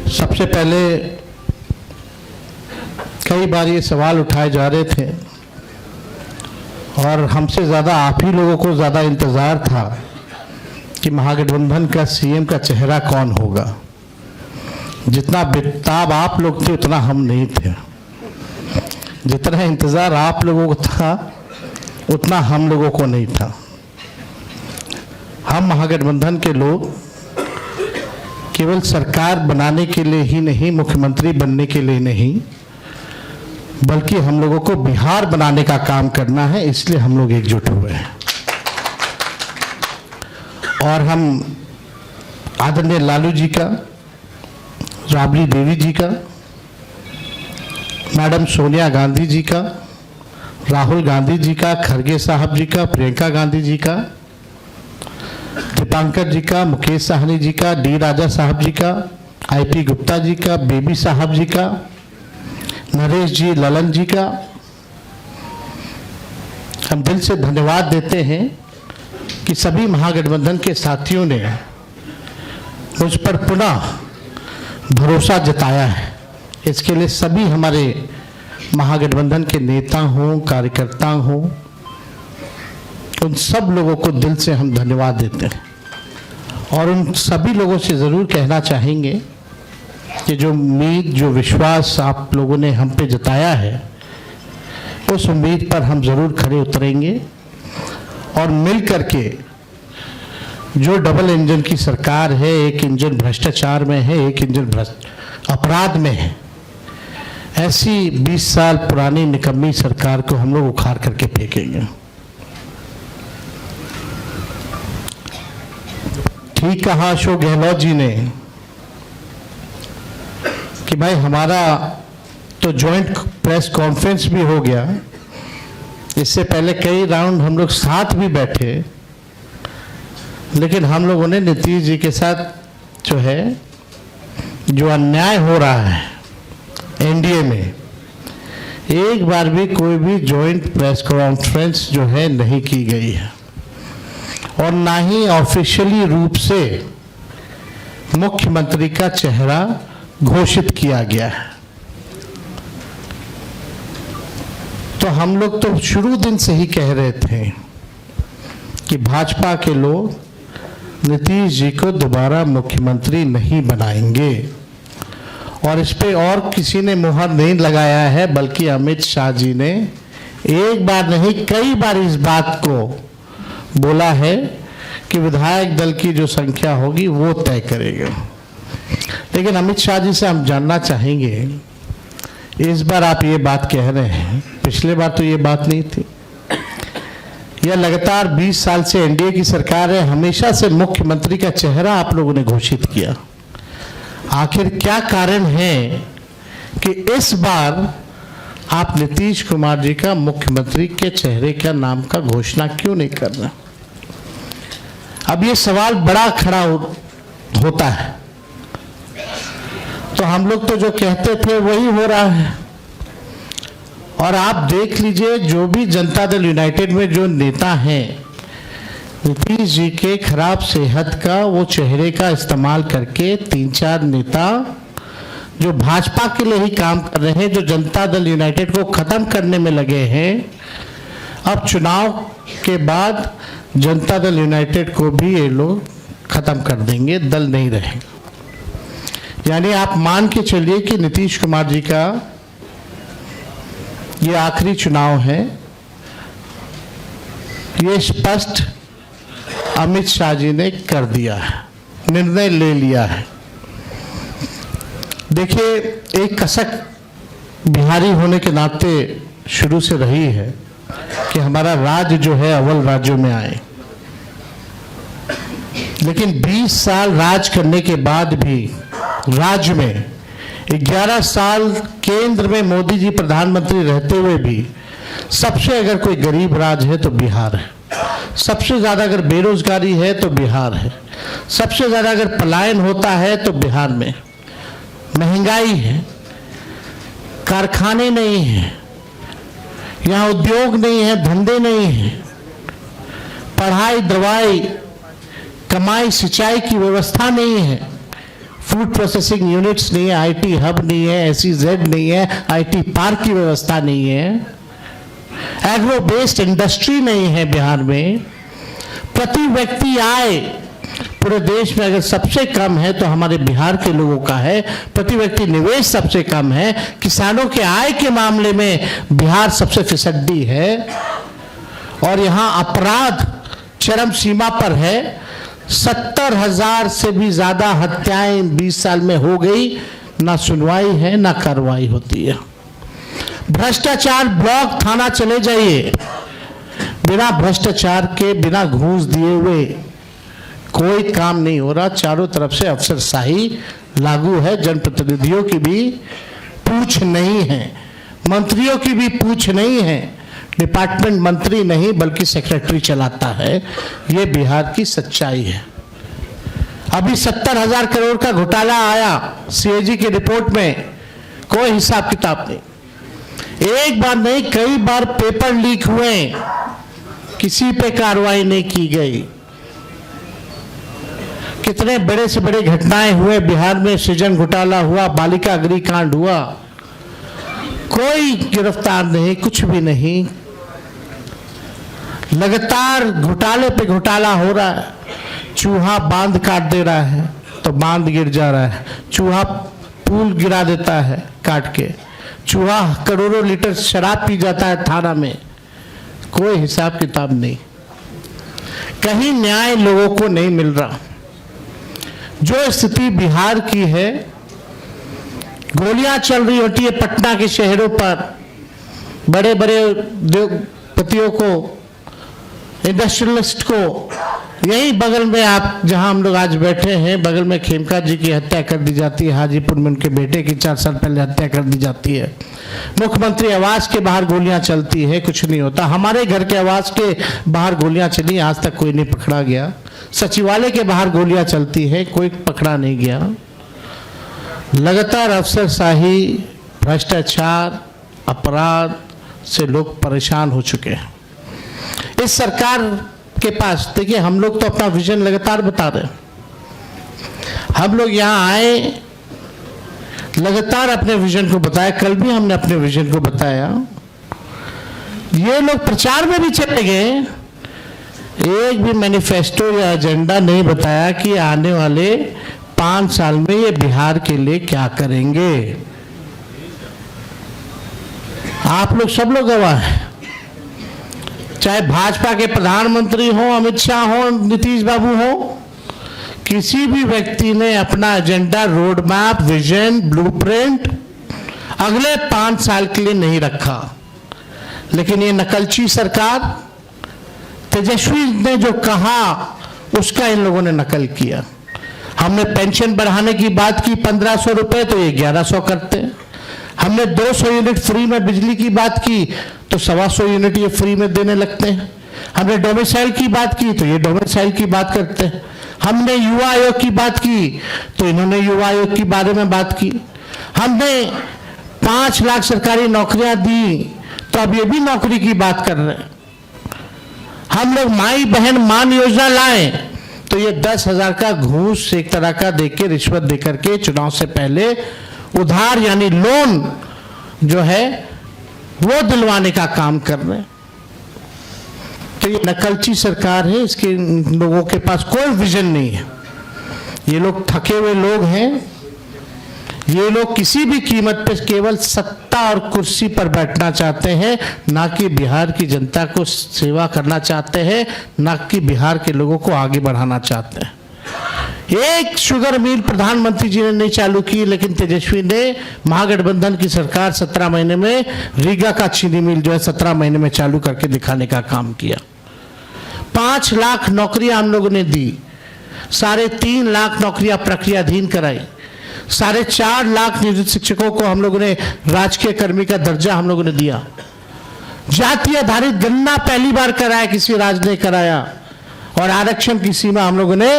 सबसे पहले कई बार ये सवाल उठाए जा रहे थे और हमसे ज़्यादा आप ही लोगों को ज़्यादा इंतज़ार था कि महागठबंधन का सीएम का चेहरा कौन होगा। जितना बेताब आप लोग थे उतना हम नहीं थे। जितना इंतज़ार आप लोगों को था उतना हम लोगों को नहीं था। हम महागठबंधन के लोग केवल सरकार बनाने के लिए ही नहीं, मुख्यमंत्री बनने के लिए नहीं, बल्कि हम लोगों को बिहार बनाने का काम करना है, इसलिए हम लोग एकजुट हुए हैं। और हम आदरणीय लालू जी का, राबड़ी देवी जी का, मैडम सोनिया गांधी जी का, राहुल गांधी जी का, खरगे साहब जी का, प्रियंका गांधी जी का, दीपांकर जी का, मुकेश साहनी जी का, डी राजा साहब जी का, आईपी गुप्ता जी का, बेबी साहब जी का, नरेश जी, ललन जी का हम दिल से धन्यवाद देते हैं कि सभी महागठबंधन के साथियों ने मुझ पर पुनः भरोसा जताया है। इसके लिए सभी हमारे महागठबंधन के नेता हों, कार्यकर्ता हों, उन सब लोगों को दिल से हम धन्यवाद देते हैं। और उन सभी लोगों से ज़रूर कहना चाहेंगे कि जो उम्मीद, जो विश्वास आप लोगों ने हम पे जताया है, उस उम्मीद पर हम ज़रूर खरे उतरेंगे और मिल करके जो डबल इंजन की सरकार है, एक इंजन भ्रष्टाचार में है, एक इंजन अपराध में है, ऐसी 20 साल पुरानी निकम्मी सरकार को हम लोग उखाड़ करके फेंकेंगे। ठीक कहा अशोक गहलोत जी ने कि भाई हमारा तो जॉइंट प्रेस कॉन्फ्रेंस भी हो गया, इससे पहले कई राउंड हम लोग साथ भी बैठे, लेकिन हम लोगों ने नीतीश जी के साथ जो है, जो अन्याय हो रहा है एनडीए में, एक बार भी कोई भी जॉइंट प्रेस कॉन्फ्रेंस जो है नहीं की गई है और ना ही ऑफिशियली रूप से मुख्यमंत्री का चेहरा घोषित किया गया है। तो हम लोग तो शुरू दिन से ही कह रहे थे कि भाजपा के लोग नीतीश जी को दोबारा मुख्यमंत्री नहीं बनाएंगे और इस पे और किसी ने मुहर नहीं लगाया है, बल्कि अमित शाह जी ने एक बार नहीं कई बार इस बात को बोला है कि विधायक दल की जो संख्या होगी वो तय करेगा। लेकिन अमित शाह जी से हम जानना चाहेंगे, इस बार आप ये बात कह रहे हैं, पिछले बार तो ये बात नहीं थी। यह लगातार 20 साल से एनडीए की सरकार है, हमेशा से मुख्यमंत्री का चेहरा आप लोगों ने घोषित किया। आखिर क्या कारण है कि इस बार आप नीतीश कुमार जी का मुख्यमंत्री के चेहरे का नाम का घोषणा क्यों नहीं कर रहे? अब ये सवाल बड़ा खड़ा होता है। तो हम लोग तो जो कहते थे वही हो रहा है। और आप देख लीजिए, जो भी जनता दल यूनाइटेड में जो नेता हैं, नीतीश जी के खराब सेहत का वो चेहरे का इस्तेमाल करके 3-4 नेता जो भाजपा के लिए ही काम कर रहे हैं, जो जनता दल यूनाइटेड को खत्म करने में लगे हैं, अब चुनाव के बाद जनता दल यूनाइटेड को भी ये लोग खत्म कर देंगे, दल नहीं रहेगा। यानी आप मान के चलिए कि नीतीश कुमार जी का ये आखिरी चुनाव है। ये स्पष्ट अमित शाह जी ने कर दिया है, निर्णय ले लिया है। देखिए, एक कसक बिहारी होने के नाते शुरू से रही है कि हमारा राज्य जो है अव्वल राज्यों में आए, लेकिन 20 साल राज करने के बाद भी राज्य में 11 साल केंद्र में मोदी जी प्रधानमंत्री रहते हुए भी सबसे अगर कोई गरीब राज्य है तो बिहार है। सबसे ज़्यादा अगर बेरोजगारी है तो बिहार है। सबसे ज़्यादा अगर पलायन होता है तो बिहार में। महंगाई है, कारखाने नहीं हैं, यहाँ उद्योग नहीं है, धंधे नहीं हैं, पढ़ाई, दवाई, कमाई, सिंचाई की व्यवस्था नहीं है, फूड प्रोसेसिंग यूनिट्स नहीं है, आईटी हब नहीं है, SEZ नहीं है, आईटी पार्क की व्यवस्था नहीं है, एग्रो बेस्ड इंडस्ट्री नहीं है बिहार में। प्रति व्यक्ति आय पूरे देश में अगर सबसे कम है तो हमारे बिहार के लोगों का है। प्रति व्यक्ति निवेश सबसे कम है। किसानों के आय के मामले में बिहार सबसे फिसड्डी है और यहाँ अपराध चरम सीमा पर है। 70,000 से भी ज्यादा हत्याएं 20 साल में हो गई, ना सुनवाई है ना कार्रवाई होती है। भ्रष्टाचार ब्लॉक थाना चले जाइए, बिना भ्रष्टाचार के, बिना घूस दिए हुए कोई काम नहीं हो रहा। चारों तरफ से अफसरशाही लागू है। जनप्रतिनिधियों की भी पूछ नहीं है, मंत्रियों की भी पूछ नहीं है। डिपार्टमेंट मंत्री नहीं बल्कि सेक्रेटरी चलाता है। ये बिहार की सच्चाई है। अभी 70,000 करोड़ का घोटाला आया CAG की रिपोर्ट में, कोई हिसाब किताब नहीं। एक बार नहीं, कई बार पेपर लीक हुए, किसी पे कार्रवाई नहीं की गई। कितने बड़े से बड़े घटनाएं हुए बिहार में, सृजन घोटाला हुआ, बालिका गृह कांड हुआ, कोई गिरफ्तार नहीं, कुछ भी नहीं। लगातार घोटाले पे घोटाला हो रहा है। चूहा बांध काट दे रहा है तो बांध गिर जा रहा है, चूहा पुल गिरा देता है काट के, चूहा करोड़ों लीटर शराब पी जाता है थाना में, कोई हिसाब किताब नहीं। कहीं न्याय लोगों को नहीं मिल रहा। जो स्थिति बिहार की है, गोलियां चल रही होती है पटना के शहरों पर, बड़े बड़े उद्योगपतियों को, इंडस्ट्रियलिस्ट को। यही बगल में आप जहां हम लोग आज बैठे हैं, बगल में खेमका जी की हत्या कर दी जाती है, हाजीपुर में उनके बेटे की 4 साल पहले हत्या कर दी जाती है। मुख्यमंत्री आवास के बाहर गोलियां चलती है, कुछ नहीं होता। हमारे घर के आवास के बाहर गोलियां चली, आज तक कोई नहीं पकड़ा गया। सचिवालय के बाहर गोलियां चलती है, कोई पकड़ा नहीं गया। लगातार अफसरशाही, भ्रष्टाचार, अपराध से लोग परेशान हो चुके हैं। इस सरकार के पास देखिए, हम लोग तो अपना विजन लगातार बता रहे हैं। हम लोग यहाँ आए, लगातार अपने विजन को बताया। कल भी हमने अपने विजन को बताया। ये लोग प्रचार में भी चले गए, एक भी मैनिफेस्टो या एजेंडा नहीं बताया कि आने वाले 5 साल में ये बिहार के लिए क्या करेंगे। आप लोग सब लोग गवाह हैं, चाहे भाजपा के प्रधानमंत्री हो, अमित शाह हो, नीतीश बाबू हो, किसी भी व्यक्ति ने अपना agenda, road map, vision, blueprint अगले 5 साल के लिए नहीं रखा। लेकिन ये नकलची सरकार, तेजस्वी ने जो कहा उसका इन लोगों ने नकल किया। हमने पेंशन बढ़ाने की बात की 1500 रुपए, तो ये 1100 करते। हमने 200 यूनिट फ्री में बिजली की बात की तो 125 यूनिट ये फ्री में देने लगते हैं। हमने डोमिसाइल की बात की तो ये डोमिसाइल की बात करते हैं। हमने युवा आयोग की बात की तो इन्होंने युवा आयोग के बारे में बात की। हमने 5 लाख सरकारी नौकरियां दी तो अब ये भी नौकरी की बात कर रहे हैं। हम लोग माई बहन मान योजना लाए तो ये 10,000 का घूस एक तरह का देके, रिश्वत देकर के चुनाव से पहले उधार यानी लोन जो है वो दिलवाने का काम कर रहे हैं। तो ये नकलची सरकार है, इसके लोगों के पास कोई विजन नहीं है। ये लोग थके हुए लोग हैं। ये लोग किसी भी कीमत पे केवल सत्ता और कुर्सी पर बैठना चाहते हैं, ना कि बिहार की जनता को सेवा करना चाहते हैं, ना कि बिहार के लोगों को आगे बढ़ाना चाहते हैं। एक शुगर मिल प्रधानमंत्री जी ने नहीं चालू की, लेकिन तेजस्वी ने महागठबंधन की सरकार 17 महीने में रीगा का चीनी मिल जो है 17 महीने में चालू करके दिखाने का काम किया। 5 लाख नौकरियां हम लोगों ने दी, 3.5 लाख नौकरियां प्रक्रियाधीन कराई, 4.5 लाख नियोजित शिक्षकों को हम लोगों ने राजकीय कर्मी का दर्जा हम लोगों ने दिया। जाति आधारित गणना पहली बार कराया, किसी राज्य ने कराया। और आरक्षण की सीमा हम लोगों ने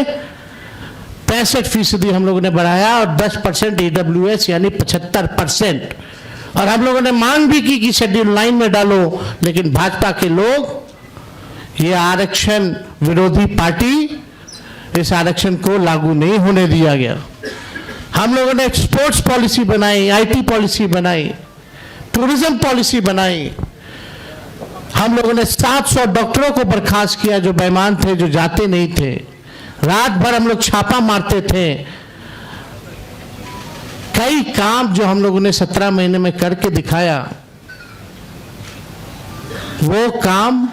65% हम लोगों ने बढ़ाया और 10% AWS यानी 75%। और हम लोगों ने मांग भी की कि शेड्यूल 9 में डालो, लेकिन भाजपा के लोग ये आरक्षण विरोधी पार्टी, इस आरक्षण को लागू नहीं होने दिया गया। हम लोगों ने एक्सपोर्ट्स पॉलिसी बनाई, आईटी पॉलिसी बनाई, टूरिज्म पॉलिसी बनाई। हम लोगों ने 700 डॉक्टरों को बर्खास्त किया जो बेईमान थे, जो जाते नहीं थे। रात भर हम लोग छापा मारते थे। कई काम जो हम लोगों ने 17 महीने में करके दिखाया, वो काम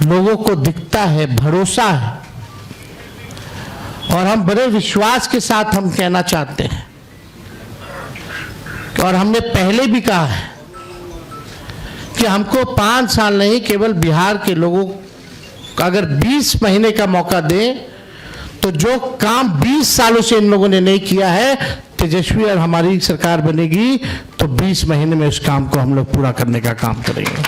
लोगों को दिखता है, भरोसा है। और हम बड़े विश्वास के साथ हम कहना चाहते हैं, और हमने पहले भी कहा है कि हमको 5 साल नहीं, केवल बिहार के लोगों को अगर 20 महीने का मौका दें तो जो काम 20 सालों से इन लोगों ने नहीं किया है, तेजस्वी और हमारी सरकार बनेगी तो 20 महीने में उस काम को हम लोग पूरा करने का काम करेंगे।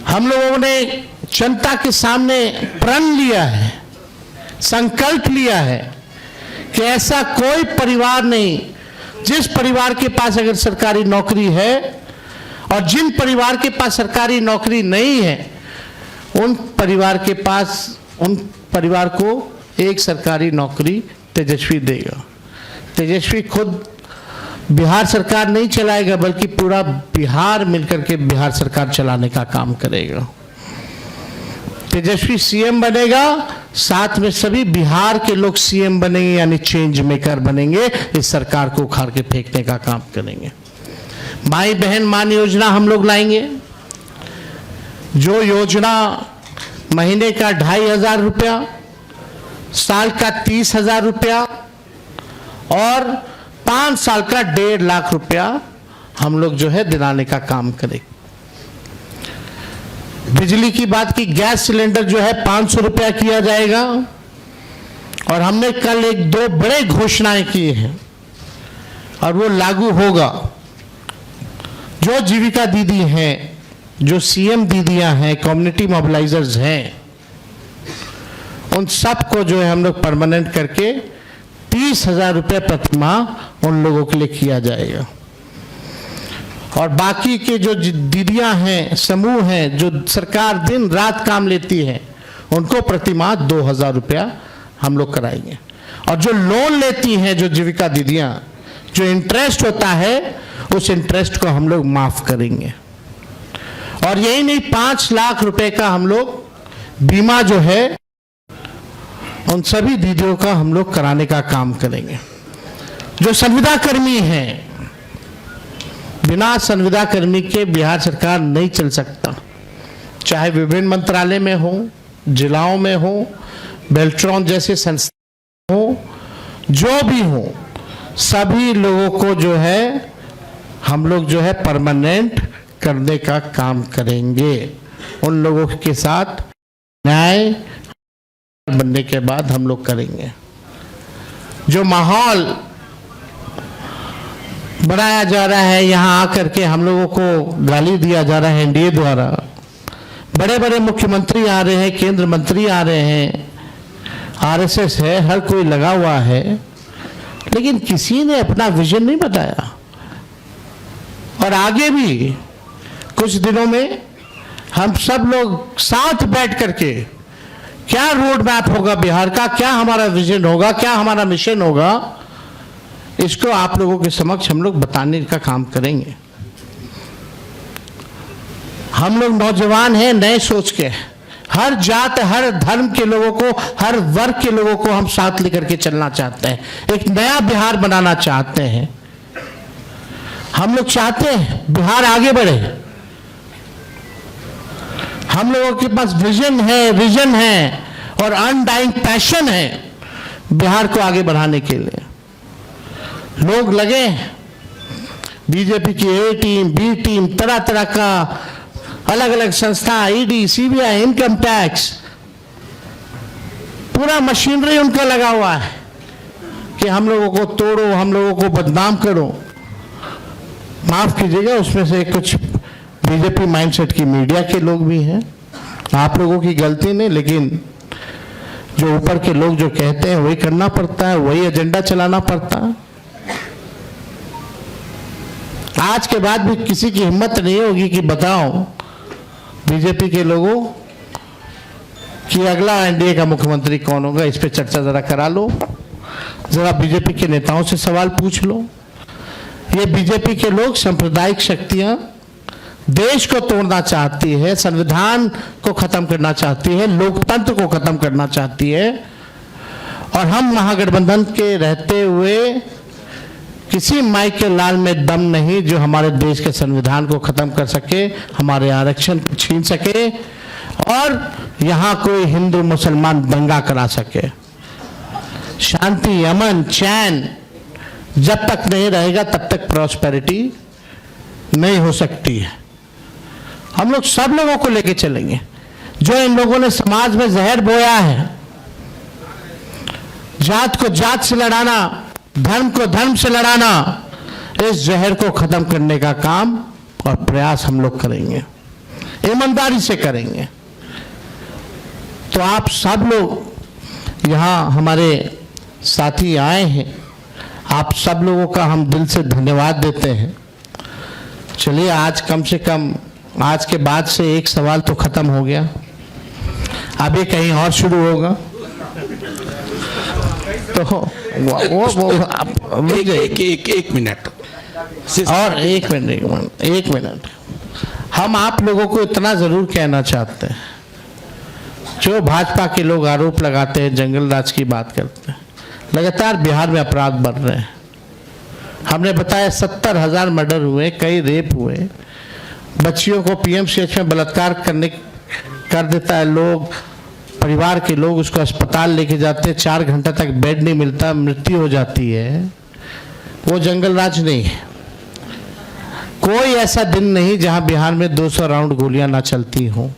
हम लोगों ने जनता के सामने प्रण लिया है, संकल्प लिया है कि ऐसा कोई परिवार नहीं जिस परिवार के पास अगर सरकारी नौकरी है और जिन परिवार के पास सरकारी नौकरी नहीं है, उन परिवार को एक सरकारी नौकरी तेजस्वी देगा। तेजस्वी खुद बिहार सरकार नहीं चलाएगा, बल्कि पूरा बिहार मिलकर के बिहार सरकार चलाने का काम करेगा। तेजस्वी सीएम बनेगा, साथ में सभी बिहार के लोग सीएम बनेंगे, यानी चेंज मेकर बनेंगे। इस सरकार को उखाड़ के फेंकने का काम करेंगे। माई बहन मान योजना हम लोग लाएंगे, जो योजना महीने का 2,500 रुपया, साल का 30,000 रुपया और 5 साल का 1.5 लाख रुपया हम लोग जो है दिलाने का काम करें। बिजली की बात की, गैस सिलेंडर जो है 500 रुपया किया जाएगा। और हमने कल 1-2 बड़े घोषणाएं की हैं और वो लागू होगा। जो जीविका दीदी हैं, जो सीएम दीदियां हैं, कम्युनिटी मोबिलाइजर्स हैं, उन सबको जो है हम लोग परमानेंट करके 30,000 रुपये प्रति माह उन लोगों के लिए किया जाएगा। और बाकी के जो दीदियां हैं, समूह हैं, जो सरकार दिन रात काम लेती है, उनको प्रति माह 2,000 रुपया हम लोग कराएंगे। और जो लोन लेती हैं, जो जीविका दीदियां, जो इंटरेस्ट होता है, उस इंटरेस्ट को हम लोग माफ करेंगे। और यही नहीं, 5 लाख रुपए का हम लोग बीमा जो है उन सभी दीदियों का हम लोग कराने का काम करेंगे। जो संविदा कर्मी हैं, बिना संविदा कर्मी के बिहार सरकार नहीं चल सकता। चाहे विभिन्न मंत्रालय में हो, जिलाओं में हो, बेल्ट्रॉन जैसे संस्था हो, जो भी हो, सभी लोगों को जो है हम लोग जो है परमानेंट करने का काम करेंगे। उन लोगों के साथ न्याय बनने के बाद हम लोग करेंगे। जो माहौल बनाया जा रहा है, यहाँ आकर के हम लोगों को गाली दिया जा रहा है एनडीए द्वारा, बड़े बड़े मुख्यमंत्री आ रहे हैं, केंद्र मंत्री आ रहे हैं, आरएसएस है, हर कोई लगा हुआ है, लेकिन किसी ने अपना विजन नहीं बताया। और आगे भी कुछ दिनों में हम सब लोग साथ बैठ करके क्या रोड मैप होगा बिहार का, क्या हमारा विजन होगा, क्या हमारा मिशन होगा, इसको आप लोगों के समक्ष हम लोग बताने का काम करेंगे। हम लोग नौजवान हैं, नए सोच के, हर जात, हर धर्म के लोगों को, हर वर्ग के लोगों को हम साथ लेकर के चलना चाहते हैं। एक नया बिहार बनाना चाहते हैं। हम लोग चाहते हैं बिहार आगे बढ़े। हम लोगों के पास विजन है और अनडाइंग पैशन है बिहार को आगे बढ़ाने के लिए। लोग लगे, बीजेपी की ए टीम, बी टीम, तरह तरह का अलग अलग संस्था, ईडी, सीबीआई, इनकम टैक्स, पूरा मशीनरी उनका लगा हुआ है कि हम लोगों को तोड़ो, हम लोगों को बदनाम करो। माफ कीजिएगा, उसमें से कुछ बीजेपी माइंडसेट की मीडिया के लोग भी हैं। आप लोगों की गलती नहीं, लेकिन जो ऊपर के लोग जो कहते हैं वही करना पड़ता है, वही एजेंडा चलाना पड़ता है। आज के बाद भी किसी की हिम्मत नहीं होगी कि बताओ बीजेपी के लोगों कि अगला एनडीए का मुख्यमंत्री कौन होगा, इस पे चर्चा जरा करा लो, जरा बीजेपी के नेताओं से सवाल पूछ लो। ये बीजेपी के लोग सांप्रदायिक शक्तियां देश को तोड़ना चाहती है, संविधान को खत्म करना चाहती है, लोकतंत्र को खत्म करना चाहती है, और हम महागठबंधन के रहते हुए किसी माई के लाल में दम नहीं जो हमारे देश के संविधान को खत्म कर सके, हमारे आरक्षण को छीन सके और यहाँ कोई हिंदू मुसलमान दंगा करा सके। शांति, अमन, चैन जब तक नहीं रहेगा तब तक प्रॉस्पेरिटी नहीं हो सकती है। हम लोग सब लोगों को लेके चलेंगे। जो इन लोगों ने समाज में जहर बोया है, जात को जात से लड़ाना, धर्म को धर्म से लड़ाना, इस जहर को खत्म करने का काम और प्रयास हम लोग करेंगे, ईमानदारी से करेंगे। तो आप सब लोग यहाँ हमारे साथी आए हैं, आप सब लोगों का हम दिल से धन्यवाद देते हैं। चलिए आज कम से कम आज के बाद से एक सवाल तो खत्म हो गया, अभी कहीं और शुरू होगा। तो वो एक मिनट और एक मिनट हम आप लोगों को इतना जरूर कहना चाहते हैं, जो भाजपा के लोग आरोप लगाते हैं, जंगल राज की बात करते हैं, लगातार बिहार में अपराध बढ़ रहे हैं। हमने बताया 70,000 मर्डर हुए, कई रेप हुए, बच्चियों को पीएमसीएच में बलात्कार कर देता है लोग, परिवार के लोग उसको अस्पताल लेके जाते हैं, 4 घंटा तक बेड नहीं मिलता, मृत्यु हो जाती है। वो जंगल राज नहीं है। कोई ऐसा दिन नहीं जहां बिहार में 200 राउंड गोलियां ना चलती हों।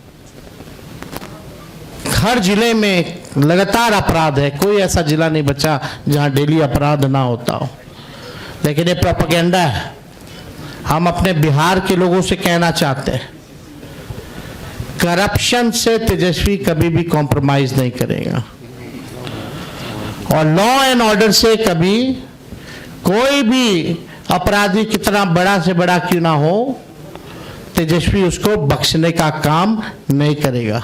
हर जिले में लगातार अपराध है, कोई ऐसा जिला नहीं बचा जहां डेली अपराध ना होता हो। लेकिन ये प्रोपेगेंडा है। हम अपने बिहार के लोगों से कहना चाहते हैं, करप्शन से तेजस्वी कभी भी कॉम्प्रोमाइज नहीं करेगा, और लॉ एंड ऑर्डर से कभी कोई भी अपराधी कितना बड़ा से बड़ा क्यों ना हो, तेजस्वी उसको बख्शने का काम नहीं करेगा।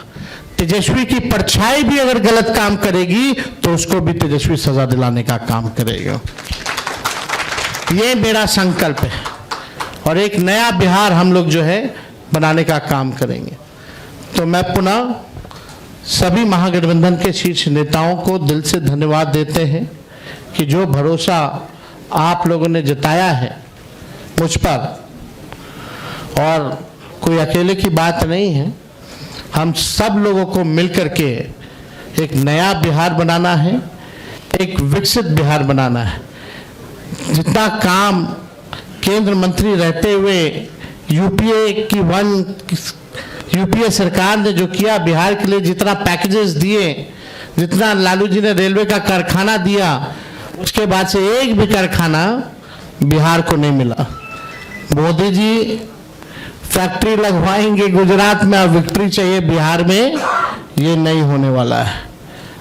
तेजस्वी की परछाई भी अगर गलत काम करेगी तो उसको भी तेजस्वी सजा दिलाने का काम करेगा। ये मेरा संकल्प है, और एक नया बिहार हम लोग जो है बनाने का काम करेंगे। तो मैं पुनः सभी महागठबंधन के शीर्ष नेताओं को दिल से धन्यवाद देते हैं कि जो भरोसा आप लोगों ने जताया है मुझ पर, और कोई अकेले की बात नहीं है, हम सब लोगों को मिलकर के एक नया बिहार बनाना है, एक विकसित बिहार बनाना है। जितना काम केंद्र मंत्री रहते हुए यूपीए सरकार ने जो किया बिहार के लिए, जितना पैकेजेस दिए, जितना लालू जी ने रेलवे का कारखाना दिया, उसके बाद से एक भी कारखाना बिहार को नहीं मिला। मोदी जी फैक्ट्री लगवाएंगे गुजरात में, अब विक्ट्री चाहिए बिहार में, ये नहीं होने वाला है।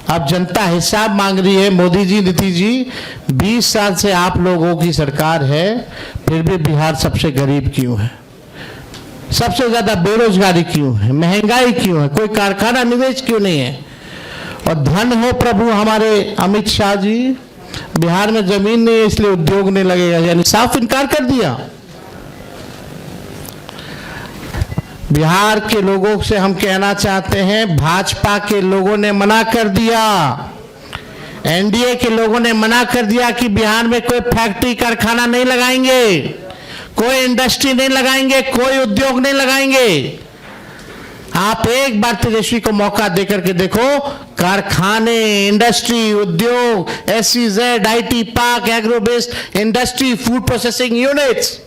अब जनता हिसाब मांग रही है। मोदी जी, नीतीश जी, 20 साल से आप लोगों की सरकार है, फिर भी बिहार सबसे गरीब क्यों है? सबसे ज्यादा बेरोजगारी क्यों है? महंगाई क्यों है? कोई कारखाना निवेश क्यों नहीं है? और धन हो प्रभु हमारे अमित शाह जी, बिहार में जमीन नहीं है इसलिए उद्योग नहीं लगेगा, यानी साफ इनकार कर दिया। बिहार के लोगों से हम कहना चाहते हैं, भाजपा के लोगों ने मना कर दिया, एनडीए के लोगों ने मना कर दिया कि बिहार में कोई फैक्ट्री कारखाना नहीं लगाएंगे, कोई इंडस्ट्री नहीं लगाएंगे, कोई उद्योग नहीं लगाएंगे। आप एक बार तेजस्वी को मौका देकर के देखो, कारखाने, इंडस्ट्री, उद्योग, SEZ, IT park, agro based industry, food processing units,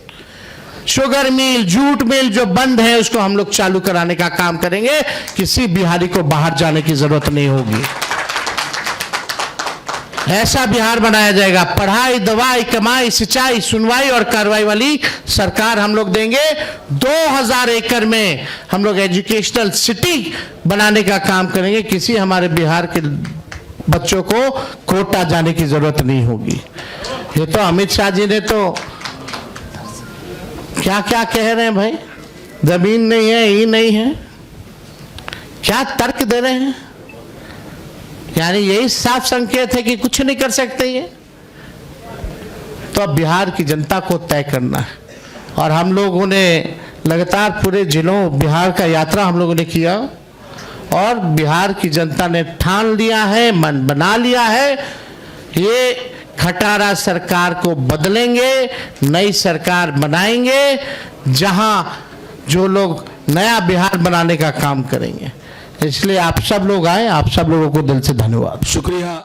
sugar mill, jute mill जो बंद है उसको हम लोग चालू कराने का काम करेंगे। किसी बिहारी को बाहर जाने की जरूरत नहीं होगी। ऐसा बिहार बनाया जाएगा। पढ़ाई, दवाई, कमाई, सिंचाई, सुनवाई और कार्रवाई वाली सरकार हम लोग देंगे। 2000 एकड़ में हम लोग एजुकेशनल सिटी बनाने का काम करेंगे। किसी हमारे बिहार के बच्चों को कोटा जाने की जरूरत नहीं होगी। ये तो अमित शाह जी ने तो क्या क्या कह रहे हैं भाई, जमीन नहीं है, ये नहीं है। क्या तर्क दे रहे हैं? यानी यही साफ संकेत है कि कुछ नहीं कर सकते ये। तो अब बिहार की जनता को तय करना है, और हम लोगों ने लगातार पूरे जिलों बिहार का यात्रा हम लोगों ने किया, और बिहार की जनता ने ठान लिया है, मन बना लिया है, ये खटारा सरकार को बदलेंगे, नई सरकार बनाएंगे, जहां जो लोग नया बिहार बनाने का काम करेंगे। इसलिए आप सब लोग आए, आप सब लोगों को दिल से धन्यवाद। शुक्रिया।